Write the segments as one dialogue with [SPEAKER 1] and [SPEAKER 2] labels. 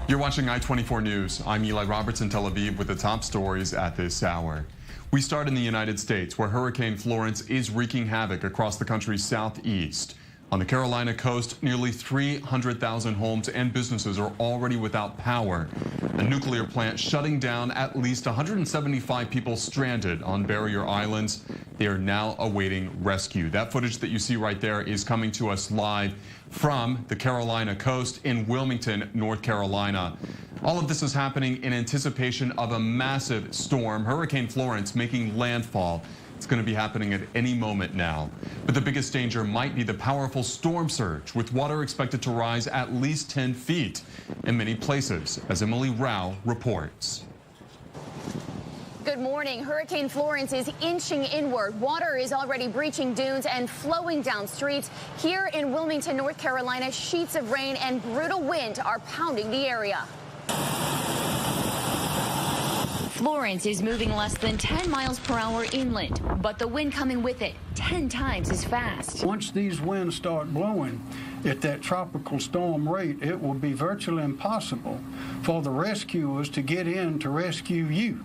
[SPEAKER 1] You're watching I-24 News. I'm Eli Roberts in Tel Aviv with the top stories at this hour. We start in the United States, where Hurricane Florence is wreaking havoc across the country's southeast. On the Carolina coast, nearly 300,000 homes and businesses are already without power. A nuclear plant shutting down, at least 175 people stranded on barrier islands. They are now awaiting rescue. That footage that you see right there is coming to us live from the Carolina coast in Wilmington, North Carolina. All of this is happening in anticipation of a massive storm, Hurricane Florence, making landfall. It's going to be happening at any moment now. But the biggest danger might be the powerful storm surge, with water expected to rise at least 10 feet in many places, as Emily Rao reports.
[SPEAKER 2] Good morning. Hurricane Florence is inching inward. Water is already breaching dunes and flowing down streets. Here in Wilmington, North Carolina, sheets of rain and brutal wind are pounding the area. Florence is moving less than 10 miles per hour inland, but the wind coming with it 10 times as fast.
[SPEAKER 3] Once these winds start blowing at that tropical storm rate, it will be virtually impossible for the rescuers to get in to rescue you.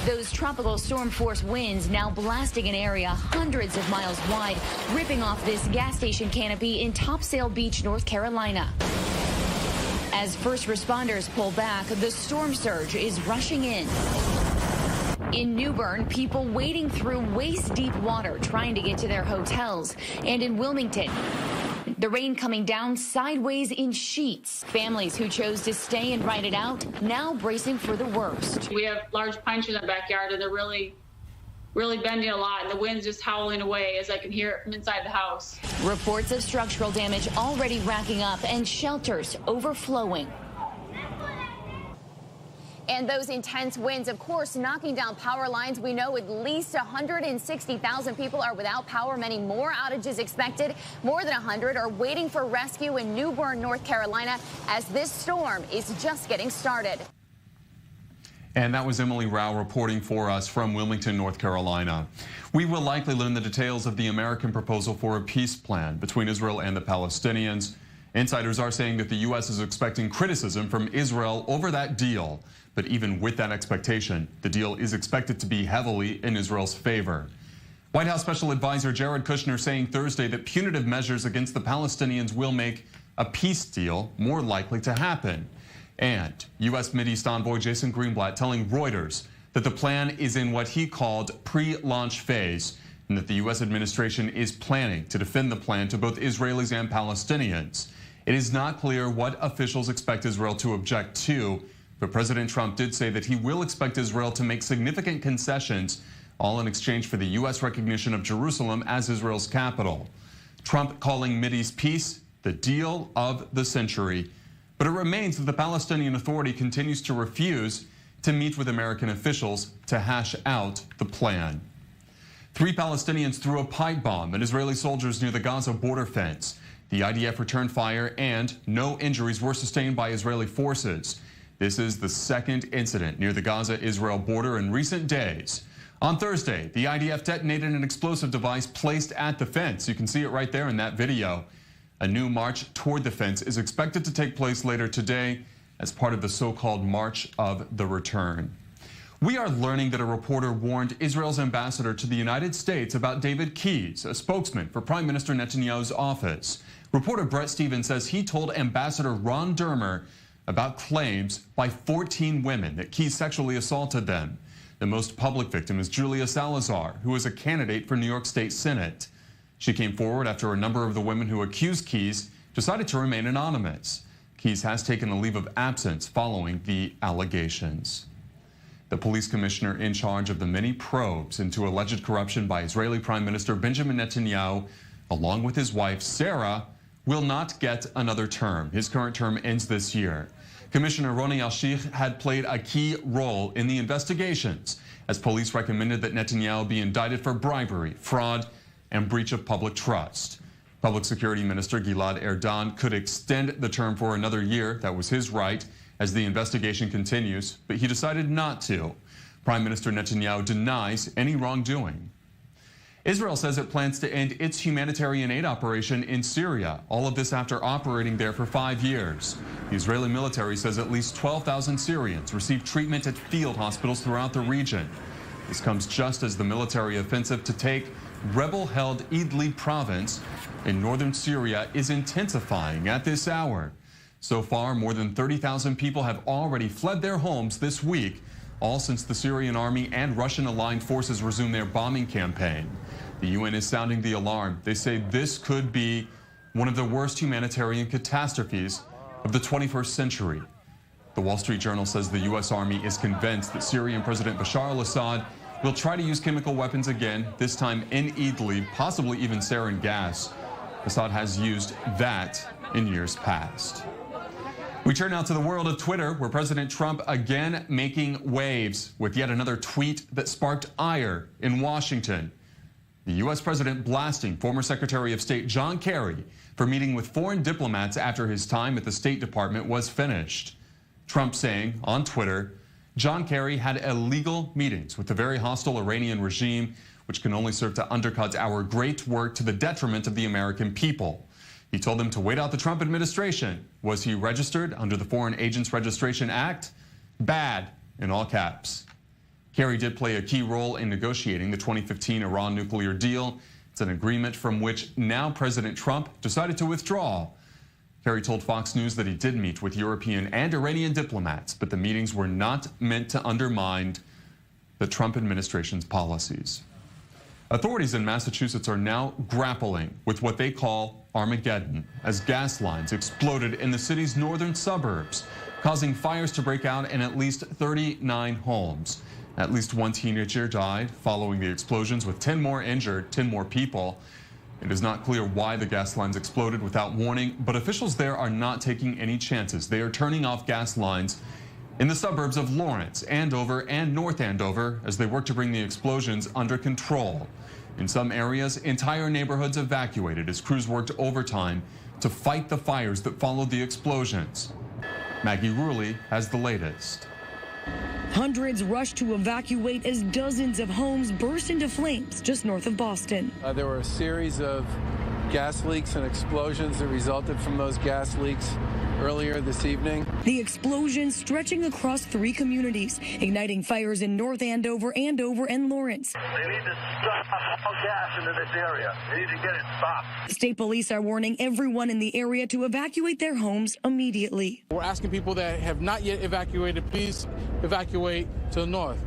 [SPEAKER 2] Those tropical storm force winds now blasting an area hundreds of miles wide, ripping off this gas station canopy in Topsail Beach, North Carolina. As first responders pull back, the storm surge is rushing in. In New Bern, people wading through waist-deep water trying to get to their hotels. And in Wilmington, the rain coming down sideways in sheets. Families who chose to stay and ride it out now bracing for the worst.
[SPEAKER 4] We have large pine trees in the backyard, and they're really bending a lot, and the wind's just howling away as I can hear it from inside the house.
[SPEAKER 2] Reports of structural damage already racking up and shelters overflowing. And those intense winds, of course, knocking down power lines. We know at least 160,000 people are without power. Many more outages expected. More than 100 are waiting for rescue in New Bern, North Carolina, as this storm is just getting started.
[SPEAKER 1] And that was Emily Rao reporting for us from Wilmington, North Carolina. We will likely learn the details of the American proposal for a peace plan between Israel and the Palestinians. Insiders are saying that the U.S. is expecting criticism from Israel over that deal. But even with that expectation, the deal is expected to be heavily in Israel's favor. White House Special Advisor Jared Kushner saying Thursday that punitive measures against the Palestinians will make a peace deal more likely to happen. And U.S. Mideast envoy Jason Greenblatt telling Reuters that the plan is in what he called pre-launch phase, and that the U.S. administration is planning to defend the plan to both Israelis and Palestinians. It is not clear what officials expect Israel to object to, but President Trump did say that he will expect Israel to make significant concessions, all in exchange for the U.S. recognition of Jerusalem as Israel's capital. Trump calling Mideast peace the deal of the century. But it remains that the Palestinian Authority continues to refuse to meet with American officials to hash out the plan. 3 Palestinians threw a pipe bomb at Israeli soldiers near the Gaza border fence. The IDF returned fire and no injuries were sustained by Israeli forces. This is the second incident near the Gaza-Israel border in recent days. On Thursday, the IDF detonated an explosive device placed at the fence. You can see it right there in that video. A new march toward the fence is expected to take place later today as part of the so-called March of the Return. We are learning that a reporter warned Israel's ambassador to the United States about David Keyes, a spokesman for Prime Minister Netanyahu's office. Reporter Brett Stevens says he told Ambassador Ron Dermer about claims by 14 women that Keyes sexually assaulted them. The most public victim is Julia Salazar, who is a candidate for New York State Senate. She came forward after a number of the women who accused Keyes decided to remain anonymous. Keyes has taken a leave of absence following the allegations. The police commissioner in charge of the many probes into alleged corruption by Israeli Prime Minister Benjamin Netanyahu, along with his wife Sarah, will not get another term. His current term ends this year. Commissioner Roni Al-Sheikh had played a key role in the investigations, as police recommended that Netanyahu be indicted for bribery, fraud, and breach of public trust. Public Security Minister Gilad Erdan could extend the term for another year. That was his right as the investigation continues, but he decided not to. Prime Minister Netanyahu denies any wrongdoing. Israel says it plans to end its humanitarian aid operation in Syria, all of this after operating there for 5 years. The Israeli military says at least 12,000 Syrians received treatment at field hospitals throughout the region. This comes just as the military offensive to take rebel-held Idlib province in northern Syria is intensifying at this hour. So far, more than 30,000 people have already fled their homes this week, all since the Syrian army and Russian-aligned forces resumed their bombing campaign. The UN is sounding the alarm. They say this could be one of the worst humanitarian catastrophes of the 21st century. The Wall Street Journal says the U.S. Army is convinced that Syrian President Bashar al-Assad will try to use chemical weapons again, this time in Idlib, possibly even sarin gas. Assad has used that in years past. We turn now to the world of Twitter, where President Trump again making waves with yet another tweet that sparked ire in Washington. The U.S. president blasting former Secretary of State John Kerry for meeting with foreign diplomats after his time at the State Department was finished. Trump saying on Twitter, John Kerry had illegal meetings with the very hostile Iranian regime, which can only serve to undercut our great work to the detriment of the American people. He told them to wait out the Trump administration. Was he registered under the Foreign Agents Registration Act? Bad, in all caps. Kerry did play a key role in negotiating the 2015 Iran nuclear deal. It's an agreement from which now President Trump decided to withdraw. Kerry told Fox News that he did meet with European and Iranian diplomats, but the meetings were not meant to undermine the Trump administration's policies. Authorities in Massachusetts are now grappling with what they call Armageddon as gas lines exploded in the city's northern suburbs, causing fires to break out in at least 39 homes. At least one teenager died following the explosions, with 10 more injured, 10 more people. It is not clear why the gas lines exploded without warning, but officials there are not taking any chances. They are turning off gas lines in the suburbs of Florence, Andover, and North Andover as they work to bring the explosions under control. In some areas, entire neighborhoods evacuated as crews worked overtime to fight the fires that followed the explosions. Maggie Rulli has the latest.
[SPEAKER 5] Hundreds rushed to evacuate as dozens of homes burst into flames just north of Boston.
[SPEAKER 6] There were a series of gas leaks and explosions that resulted from those gas leaks earlier this evening.
[SPEAKER 5] The explosions stretching across 3 communities, igniting fires in North Andover, and Lawrence.
[SPEAKER 7] They need to stop all gas into this area. They need to get it stopped.
[SPEAKER 5] State police are warning everyone in the area to evacuate their homes immediately.
[SPEAKER 8] We're asking people that have not yet evacuated, please evacuate to the north.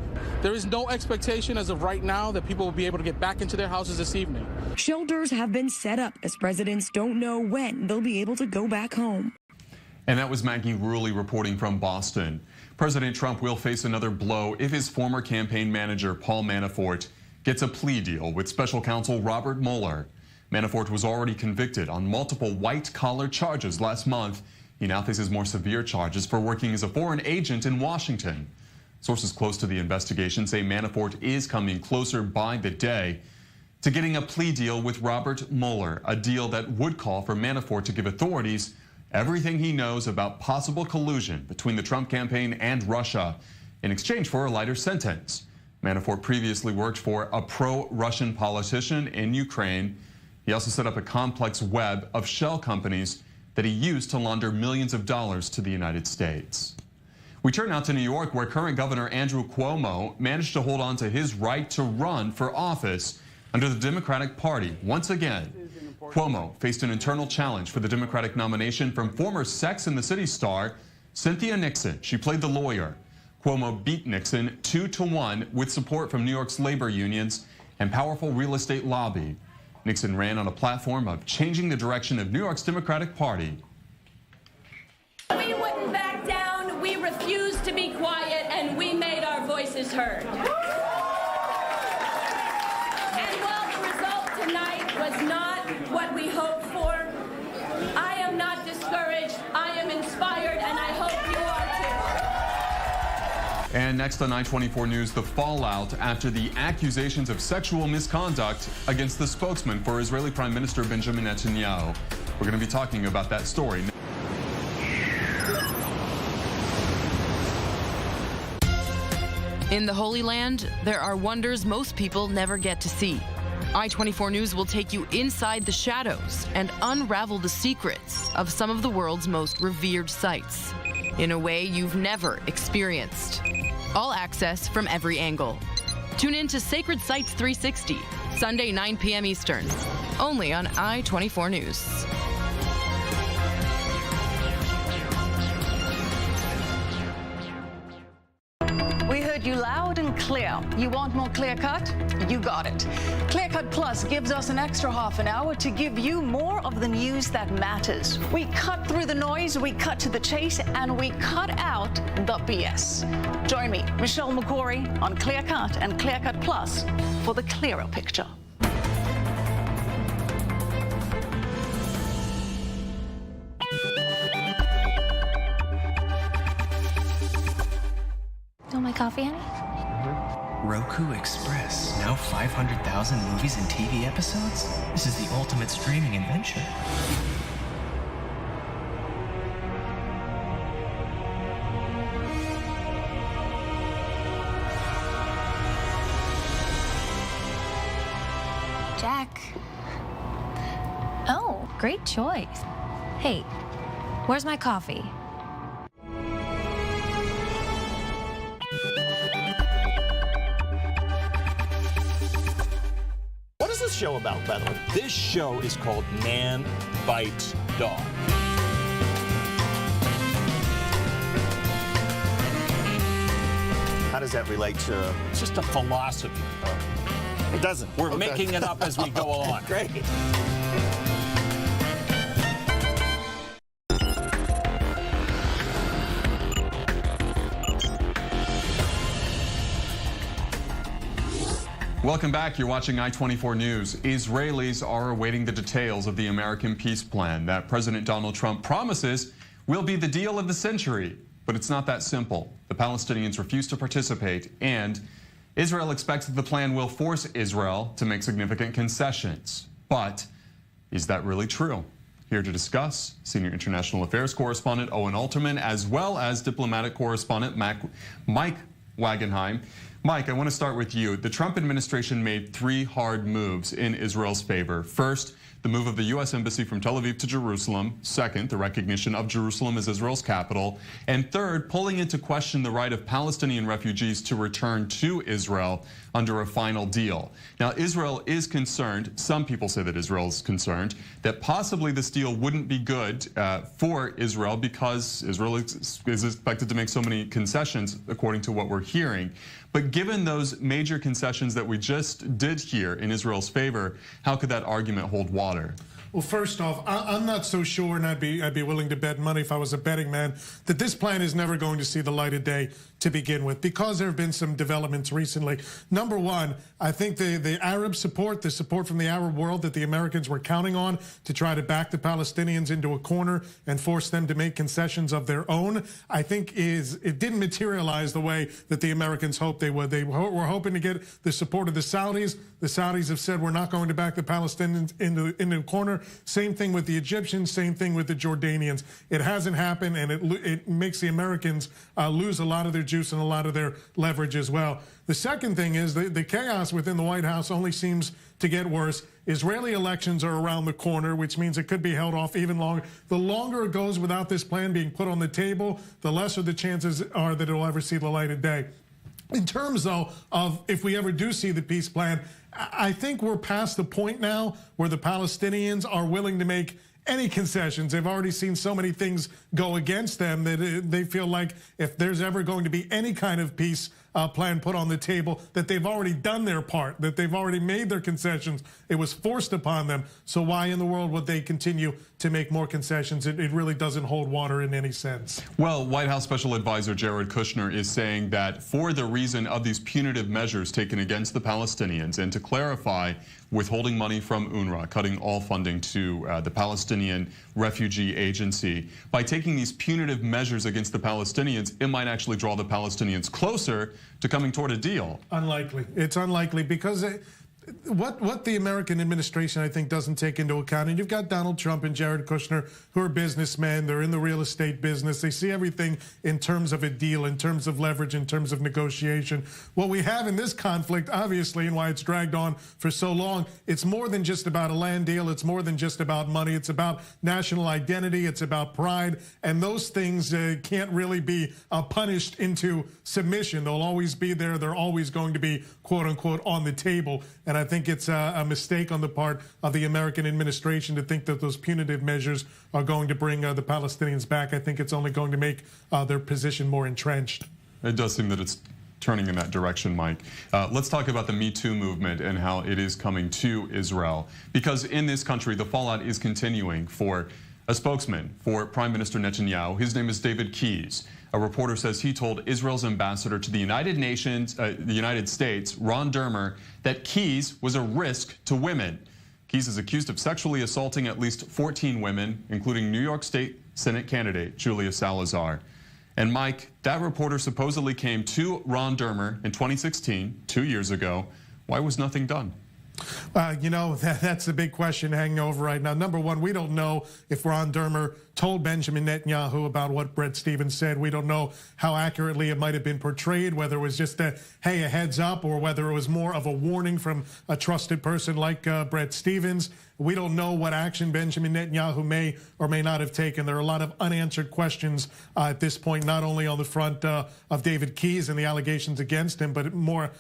[SPEAKER 8] There is no expectation as of right now that people will be able to get back into their houses this evening.
[SPEAKER 5] Shelters have been set up as residents don't know when they'll be able to go back home.
[SPEAKER 1] And that was Maggie Rulli reporting from Boston. President Trump will face another blow if his former campaign manager, Paul Manafort, gets a plea deal with special counsel Robert Mueller. Manafort was already convicted on multiple white-collar charges last month. He now faces more severe charges for working as a foreign agent in Washington. Sources close to the investigation say Manafort is coming closer by the day to getting a plea deal with Robert Mueller, a deal that would call for Manafort to give authorities everything he knows about possible collusion between the Trump campaign and Russia in exchange for a lighter sentence. Manafort previously worked for a pro-Russian politician in Ukraine. He also set up a complex web of shell companies that he used to launder millions of dollars to the United States. We turn now to New York, where current Governor Andrew Cuomo managed to hold on to his right to run for office under the Democratic Party once again. Cuomo faced an internal challenge for the Democratic nomination from former Sex and the City star Cynthia Nixon. She played the lawyer. Cuomo beat Nixon 2-1 with support from New York's labor unions and powerful real estate lobby. Nixon ran on a platform of changing the direction of New York's Democratic Party.
[SPEAKER 9] We wouldn't back down. We refused to be quiet, and we made our voices heard. And while the result tonight was not what we hoped for, I am not discouraged. I am inspired, and I hope you are too.
[SPEAKER 1] And next on I-24 News, the fallout after the accusations of sexual misconduct against the spokesman for Israeli Prime Minister Benjamin Netanyahu. We're going to be talking about that story.
[SPEAKER 10] In the Holy Land, there are wonders most people never get to see. I-24 News will take you inside the shadows and unravel the secrets of some of the world's most revered sites in a way you've never experienced. All access from every angle. Tune in to Sacred Sites 360, Sunday 9 p.m. Eastern, only on I-24 News.
[SPEAKER 11] We heard you loud and clear. You want more clear cut? You got it. Clear Cut Plus gives us an extra half an hour to give you more of the news that matters. We cut through the noise, we cut to the chase, and we cut out the BS. Join me, Michelle McCory, on Clear Cut and Clear Cut Plus for the clearer picture.
[SPEAKER 12] Want my coffee, honey?
[SPEAKER 13] Roku Express. Now 500,000 movies and TV episodes? This is the ultimate streaming adventure.
[SPEAKER 12] Jack. Oh, great choice. Hey, where's my coffee?
[SPEAKER 14] What is this show about, by the way? This show is called Man Bites Dog. How does that relate to... It's just a philosophy. It doesn't. We're making it up as we go along. Great.
[SPEAKER 1] Welcome back. You're watching I-24 News. Israelis are awaiting the details of the American peace plan that President Donald Trump promises will be the deal of the century. But it's not that simple. The Palestinians refuse to participate, and Israel expects that the plan will force Israel to make significant concessions. But is that really true? Here to discuss, Senior International Affairs Correspondent Owen Alterman, as well as Diplomatic Correspondent Mike Wagenheim. Mike, I want to start with you. The Trump administration made three hard moves in Israel's favor. First, the move of the U.S. Embassy from Tel Aviv to Jerusalem. Second, the recognition of Jerusalem as Israel's capital. And third, pulling into question the right of Palestinian refugees to return to Israel under a final deal. Now, Israel is concerned, some people say that Israel is concerned, that possibly this deal wouldn't be good for Israel because Israel is expected to make so many concessions, according to what we're hearing. But given those major concessions that we just did here in Israel's favor, how could that argument hold water?
[SPEAKER 15] Well, first off, I'm not so sure, and I'd be willing to bet money if I was a betting man, that this plan is never going to see the light of day to begin with, because there have been some developments recently. Number one, I think the Arab support, the support from the Arab world that the Americans were counting on to try to back the Palestinians into a corner and force them to make concessions of their own, I think it didn't materialize the way that the Americans hoped they would. They were hoping to get the support of the Saudis. The Saudis have said, we're not going to back the Palestinians into a corner. Same thing with the Egyptians, same thing with the Jordanians. It hasn't happened, and it makes the Americans lose a lot of their juice and a lot of their leverage as well. The second thing is the chaos within the White House only seems to get worse. Israeli elections are around the corner, which means it could be held off even longer. The longer it goes without this plan being put on the table, the lesser the chances are that it will ever see the light of day. In terms, though, of if we ever do see the peace plan, I think we're past the point now where the Palestinians are willing to make any concessions. They've already seen so many things go against them that they feel like if there's ever going to be any kind of peace plan put on the table, that they've already done their part, that they've already made their concessions. It was forced upon them. So why in the world would they continue to make more concessions? It really doesn't hold water in any sense.
[SPEAKER 1] Well, White House Special Advisor Jared Kushner is saying that for the reason of these punitive measures taken against the Palestinians, and to clarify, withholding money from UNRWA, cutting all funding to the Palestinian Refugee Agency, by taking these punitive measures against the Palestinians, it might actually draw the Palestinians closer to coming toward a deal.
[SPEAKER 15] Unlikely. It's unlikely because what the American administration, I think, doesn't take into account, and you've got Donald Trump and Jared Kushner, who are businessmen. They're in the real estate business. They see everything in terms of a deal, in terms of leverage, in terms of negotiation. What we have in this conflict, obviously, and why it's dragged on for so long, it's more than just about a land deal. It's more than just about money. It's about national identity. It's about pride. And those things can't really be punished into submission. They'll always be there. They're always going to be, quote unquote, on the table. And I think it's a mistake on the part of the American administration to think that those punitive measures are going to bring the Palestinians back. I think it's only going to make their position more entrenched.
[SPEAKER 1] It does seem that it's turning in that direction, Mike. Let's talk about the Me Too movement and how it is coming to Israel. Because in this country, the fallout is continuing for a spokesman for Prime Minister Netanyahu. His name is David Keyes. A reporter says he told Israel's ambassador to the United States, Ron Dermer, that Keyes was a risk to women. Keyes is accused of sexually assaulting at least 14 women, including New York State Senate candidate Julia Salazar. And Mike, that reporter supposedly came to Ron Dermer in 2016, 2 years ago. Why was nothing done?
[SPEAKER 15] You know, that's the big question hanging over right now. Number one, we don't know if Ron Dermer told Benjamin Netanyahu about what Bret Stephens said. We don't know how accurately it might have been portrayed, whether it was just a, hey, a heads up, or whether it was more of a warning from a trusted person like Bret Stephens. We don't know what action Benjamin Netanyahu may or may not have taken. There are a lot of unanswered questions at this point, not only on the front of David Keyes and the allegations against him, but more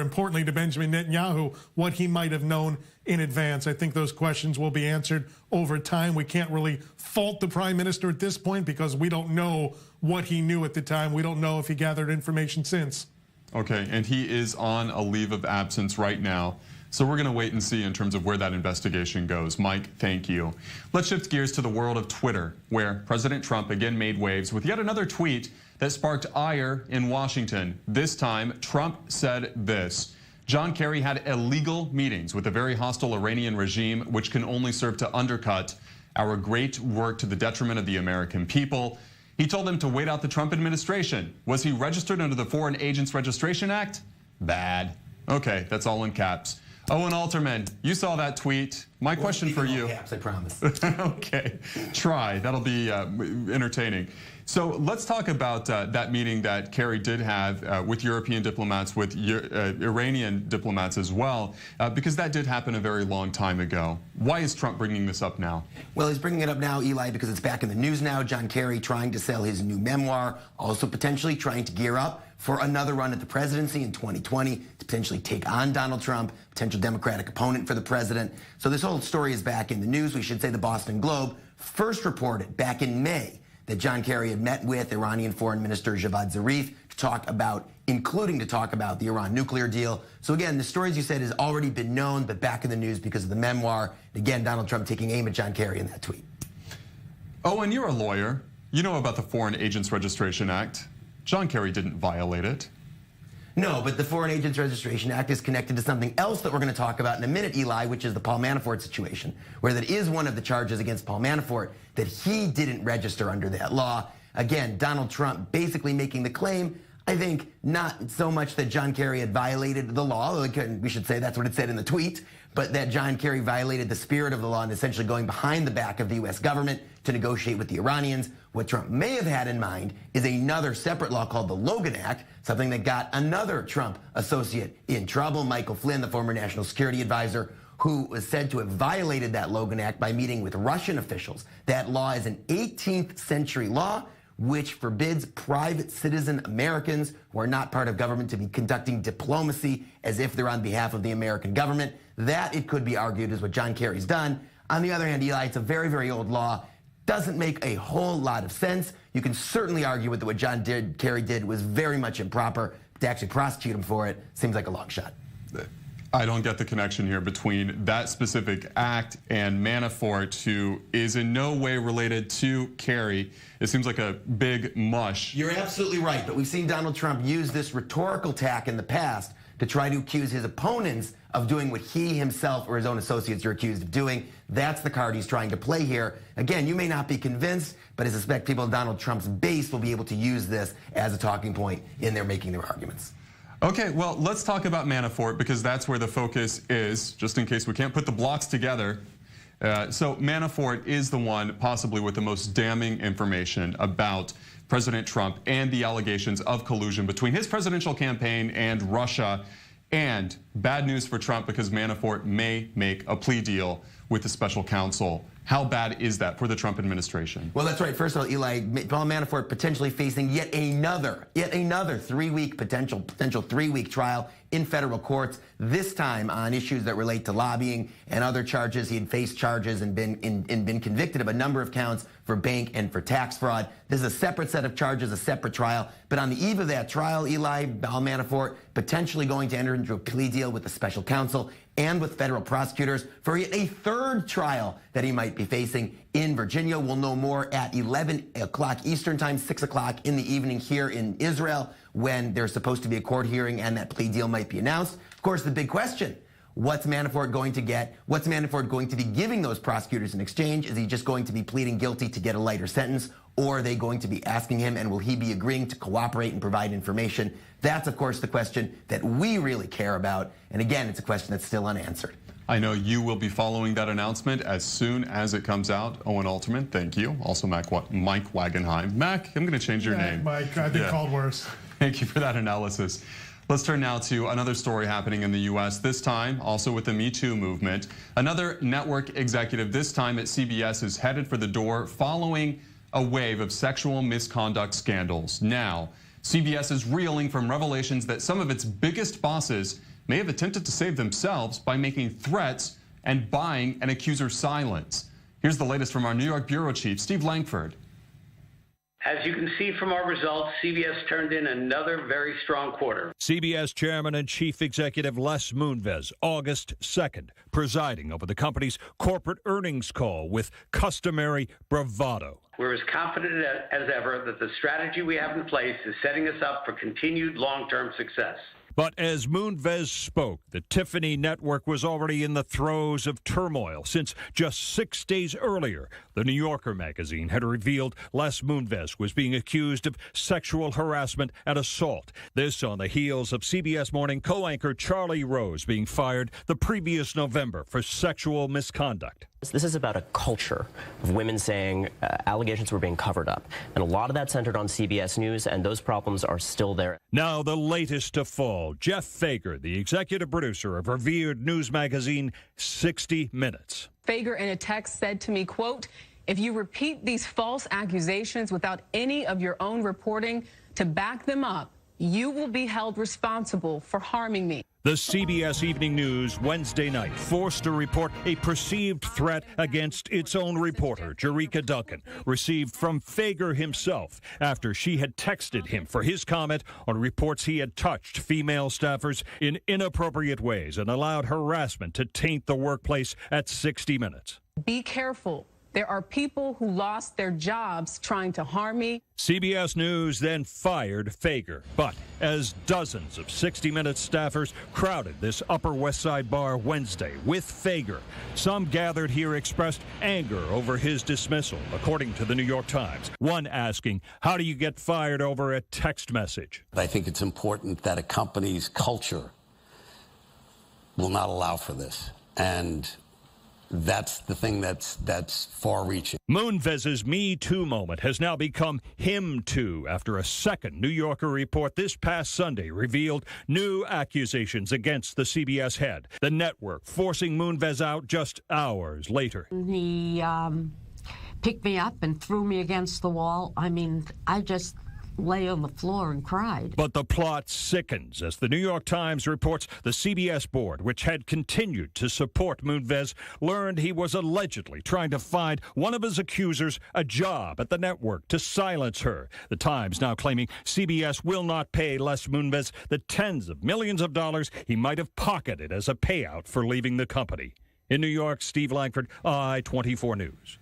[SPEAKER 15] importantly to Benjamin Netanyahu, what he might have known in advance. I think those questions will be answered over time. We can't really fault the prime minister at this point because we don't know what he knew at the time. We don't know if he gathered information since.
[SPEAKER 1] Okay, and he is on a leave of absence right now. So we're going to wait and see in terms of where that investigation goes. Mike, thank you. Let's shift gears to the world of Twitter, where President Trump again made waves with yet another tweet that sparked ire in Washington. This time, Trump said this: John Kerry had illegal meetings with a very hostile Iranian regime, which can only serve to undercut our great work to the detriment of the American people. He told them to wait out the Trump administration. Was he registered under the Foreign Agents Registration Act? Bad. Okay, that's all in caps. Owen Alterman, you saw that tweet. My question for you.
[SPEAKER 16] Caps, I promise.
[SPEAKER 1] Okay, try. That'll be entertaining. So let's talk about that meeting that Kerry did have with European diplomats, with Iranian diplomats as well, because that did happen a very long time ago. Why is Trump bringing this up now?
[SPEAKER 16] Well, he's bringing it up now, Eli, because it's back in the news now. John Kerry trying to sell his new memoir, also potentially trying to gear up for another run at the presidency in 2020 to potentially take on Donald Trump, potential Democratic opponent for the president. So this whole story is back in the news. We should say the Boston Globe first reported back in May that John Kerry had met with Iranian Foreign Minister Javad Zarif to talk about, including to talk about the Iran nuclear deal. So again, the story, as you said, has already been known, but back in the news because of the memoir. Again, Donald Trump taking aim at John Kerry in that tweet.
[SPEAKER 1] Oh, and you're a lawyer. You know about the Foreign Agents Registration Act. John Kerry didn't violate it.
[SPEAKER 16] No, but the Foreign Agents Registration Act is connected to something else that we're going to talk about in a minute, Eli, which is the Paul Manafort situation, where that is one of the charges against Paul Manafort, that he didn't register under that law. Again, Donald Trump basically making the claim, I think, not so much that John Kerry had violated the law, we should say that's what it said in the tweet, but that John Kerry violated the spirit of the law and essentially going behind the back of the U.S. government to negotiate with the Iranians. What Trump may have had in mind is another separate law called the Logan Act, something that got another Trump associate in trouble, Michael Flynn, the former national security advisor, who was said to have violated that Logan Act by meeting with Russian officials. That law is an 18th century law which forbids private citizen Americans who are not part of government to be conducting diplomacy as if they're on behalf of the American government. That, it could be argued, is what John Kerry's done. On the other hand, Eli, it's a very, very old law. Doesn't make a whole lot of sense. You can certainly argue with what John Kerry did was very much improper. To actually prosecute him for it seems like a long shot.
[SPEAKER 1] I don't get the connection here between that specific act and Manafort, who is in no way related to Kerry. It seems like a big mush.
[SPEAKER 16] You're absolutely right, but we've seen Donald Trump use this rhetorical tack in the past to try to accuse his opponents of doing what he himself or his own associates are accused of doing. That's the card he's trying to play here. Again, you may not be convinced, but I suspect people in Donald Trump's base will be able to use this as a talking point in their making their arguments.
[SPEAKER 1] Okay, well, let's talk about Manafort because that's where the focus is, just in case we can't put the blocks together. So Manafort is the one possibly with the most damning information about President Trump and the allegations of collusion between his presidential campaign and Russia. And bad news for Trump because Manafort may make a plea deal with the special counsel. How bad is that for the Trump administration?
[SPEAKER 16] Well, that's right. First of all, Eli, Paul Manafort potentially facing yet another 3-week potential 3-week trial in federal courts, this time on issues that relate to lobbying and other charges. He had faced charges and been convicted of a number of counts for bank and for tax fraud. This is a separate set of charges, a separate trial. But on the eve of that trial, Eli, Paul Manafort potentially going to enter into a plea deal with the special counsel and with federal prosecutors for yet a third trial that he might be facing in Virginia. We'll know more at 11 o'clock Eastern time, 6 o'clock in the evening here in Israel, when there's supposed to be a court hearing and that plea deal might be announced. Of course, the big question, what's Manafort going to get? What's Manafort going to be giving those prosecutors in exchange? Is he just going to be pleading guilty to get a lighter sentence? Or are they going to be asking him, and will he be agreeing to cooperate and provide information? That's, of course, the question that we really care about. And again, it's a question that's still unanswered.
[SPEAKER 1] I know you will be following that announcement as soon as it comes out. Owen Alterman, thank you. Also, Mike Wagenheim. Mac, I'm going to change your name.
[SPEAKER 15] Mike, I've been called worse.
[SPEAKER 1] Thank you for that analysis. Let's turn now to another story happening in the U.S., this time also with the Me Too movement. Another network executive, this time at CBS, is headed for the door following a wave of sexual misconduct scandals. Now, CBS is reeling from revelations that some of its biggest bosses may have attempted to save themselves by making threats and buying an accuser's silence. Here's the latest from our New York bureau chief, Steve Langford.
[SPEAKER 17] As you can see from our results, CBS turned in another very strong quarter.
[SPEAKER 18] CBS Chairman and Chief Executive Les Moonves, August 2nd, presiding over the company's corporate earnings call with customary bravado.
[SPEAKER 17] We're as confident as ever that the strategy we have in place is setting us up for continued long-term success.
[SPEAKER 18] But as Moonves spoke, the Tiffany network was already in the throes of turmoil since just 6 days earlier, the New Yorker magazine had revealed Les Moonves was being accused of sexual harassment and assault. This on the heels of CBS Morning co-anchor Charlie Rose being fired the previous November for sexual misconduct.
[SPEAKER 19] This is about a culture of women saying allegations were being covered up. And a lot of that centered on CBS News, and those problems are still there.
[SPEAKER 18] Now the latest to fall. Jeff Fager, the executive producer of revered news magazine 60 Minutes.
[SPEAKER 20] Fager in a text said to me, quote, "If you repeat these false accusations without any of your own reporting to back them up, you will be held responsible for harming me."
[SPEAKER 18] The CBS Evening News Wednesday night forced to report a perceived threat against its own reporter, Jerika Duncan, received from Fager himself after she had texted him for his comment on reports he had touched female staffers in inappropriate ways and allowed harassment to taint the workplace at 60 Minutes.
[SPEAKER 20] Be careful. There are people who lost their jobs trying to harm me.
[SPEAKER 18] CBS News then fired Fager. But as dozens of 60 Minutes staffers crowded this Upper West Side bar Wednesday with Fager, some gathered here expressed anger over his dismissal, according to the New York Times. One asking, how do you get fired over a text message?
[SPEAKER 21] I think it's important that a company's culture will not allow for this. And that's the thing that's far-reaching.
[SPEAKER 18] Moonves's Me Too moment has now become Him Too after a second New Yorker report this past Sunday revealed new accusations against the CBS head. The network forcing Moonves out just hours later.
[SPEAKER 22] He picked me up and threw me against the wall. I mean, I just lay on the floor and cried.
[SPEAKER 18] But the plot sickens as the New York Times reports the CBS board, which had continued to support Moonves, learned he was allegedly trying to find one of his accusers a job at the network to silence her. The Times now claiming CBS will not pay Les Moonves the tens of millions of dollars he might have pocketed as a payout for leaving the company. In New York, Steve Langford, I-24 News.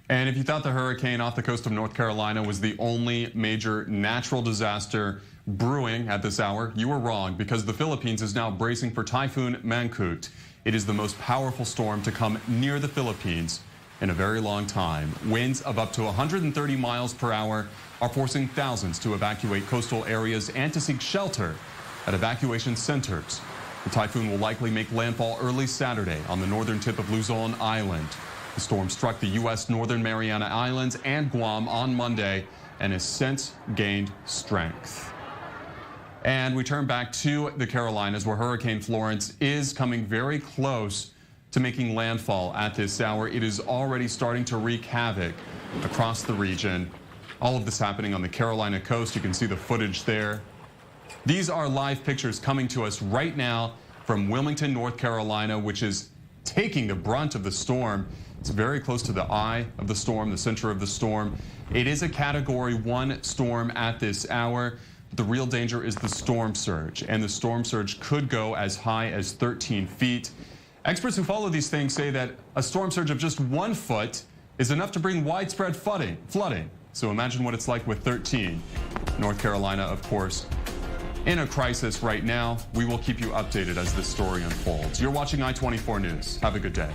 [SPEAKER 1] And if you thought the hurricane off the coast of North Carolina was the only major natural disaster brewing at this hour, you were wrong, because the Philippines is now bracing for Typhoon Mangkhut. It is the most powerful storm to come near the Philippines in a very long time. Winds of up to 130 miles per hour are forcing thousands to evacuate coastal areas and to seek shelter at evacuation centers. The typhoon will likely make landfall early Saturday on the northern tip of Luzon Island. The storm struck the U.S. Northern Mariana Islands and Guam on Monday and has since gained strength. And we turn back to the Carolinas, where Hurricane Florence is coming very close to making landfall at this hour. It is already starting to wreak havoc across the region. All of this happening on the Carolina coast. You can see the footage there. These are live pictures coming to us right now from Wilmington, North Carolina, which is taking the brunt of the storm. It's very close to the eye of the storm, the center of the storm. It is a Category 1 storm at this hour. The real danger is the storm surge, and the storm surge could go as high as 13 feet. Experts who follow these things say that a storm surge of just 1 foot is enough to bring widespread flooding. So imagine what it's like with 13. North Carolina, of course, in a crisis right now. We will keep you updated as this story unfolds. You're watching I-24 News. Have a good day.